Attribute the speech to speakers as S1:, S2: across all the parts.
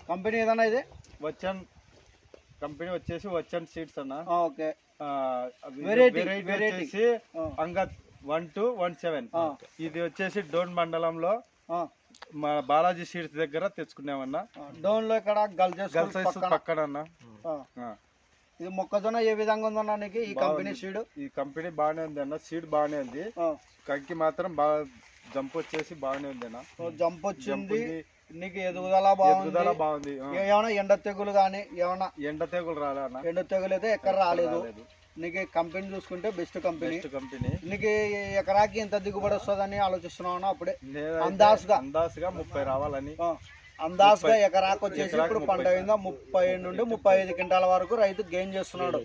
S1: Company ఏదన్నా ఇది
S2: వచ్చన్ company వచ్చేసి వచ్చన్ సీడ్స్ అన్న.
S1: ఓకే.
S2: వెరైటీ వచ్చేసి అంగత్ 1217. ఇది వచ్చేసి డోన్ మండలంలో మా బాలాజీ సీడ్స్ దగ్గర తెచ్చుకున్నామన్నా.
S1: డోన్ లో ఇక్కడ గల్స్
S2: పక్కన.
S1: ఇది మొక్కజొన్న ఏ విధంగా ఉందన్నా నీకు ఈ కంపెనీ సీడ్?
S2: ఈ కంపెనీ బాగానే ఉంది అన్న, సీడ్ బాగానే ఉంది. కంకి మాత్రం బాగా జంప్ వచ్చేసి బాగానే ఉంది అన్న.
S1: జంప్ వచ్చింది నీకు, ఎదుగుదల బాగుంది. ఏమైనా ఎండ తెగులు కానీ ఏమన్నా?
S2: ఎండ తెగులు రాలే.
S1: ఎండ తెగులు అయితే ఎక్కడ రాలేదు. నీకు కంపెనీ చూసుకుంటే బెస్ట్ కంపెనీ. నీకు ఎకరాకి ఎంత దిగుబడి వస్తుందని ఆలోచిస్తున్నావు? అప్పుడే అందాజుగా
S2: 30 రావాలని.
S1: అందాజుగా ఎకరాకు వచ్చేసి ఇప్పుడు పంట అయిందా 30 నుండి 35 క్వింటాల వరకు రైతు గెయిన్ చేస్తున్నాడు.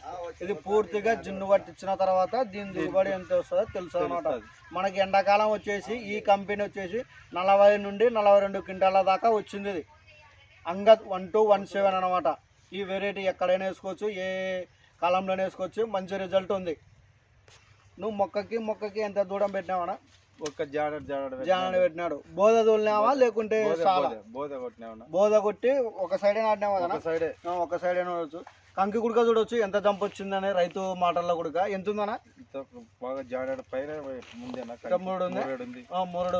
S1: ఇది పూర్తిగా జిన్ను పట్టించిన తర్వాత దీని దిగుబడి ఎంత వస్తుందో తెలుసు అనమాట. మనకి ఎండాకాలం వచ్చేసి ఈ కంపెనీ వచ్చేసి 40 నుండి 42 క్వింటాల దాకా వచ్చింది. ఇది అంగత్ 1217 అనమాట. ఈ వెరైటీ ఎక్కడైనా వేసుకోవచ్చు, ఏ కాలంలోనే వేసుకోవచ్చు. మంచి రిజల్ట్ ఉంది. నువ్వు మొక్కకి ఎంత దూరం పెట్టినావా?
S2: ఒక జానడ్
S1: పెట్టినాడు. బోధ తోలినావా లేకుంటే బోధ కొట్టి ఒక సైడే నాటినావా? ఒక సైడే చూడవచ్చు. కంకి గుడక చూడవచ్చు ఎంత జంప్ వచ్చిందని రైతు మాటల్లో గుడక ఎంత ఉందనా?
S2: బాగా జానడ్ పైన
S1: మూరడు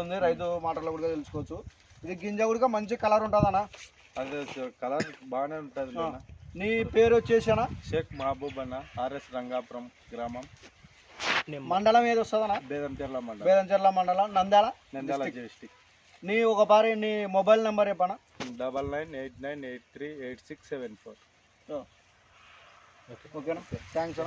S1: ఉంది. రైతు మాటల్లో గుడక తెలుసుకోవచ్చు. ఇది గింజ గుడక మంచి కలర్ ఉంటుందనా?
S2: అదే కలర్ బాగానే ఉంటుంది.
S1: నీ పేరు వచ్చేసానా?
S2: షేక్ మహబూబ్ అన్న, RS రంగాపురం గ్రామం.
S1: మండలం ఏది వస్తుందన్నా? బేదంచెర్ల మండలం, నంద్యాల
S2: డిస్ట్రిక్ట్.
S1: నీ ఒక పారి నీ మొబైల్ నెంబర్ చెప్పనా?
S2: 9989838674.
S1: ఓకేనా? థ్యాంక్స్.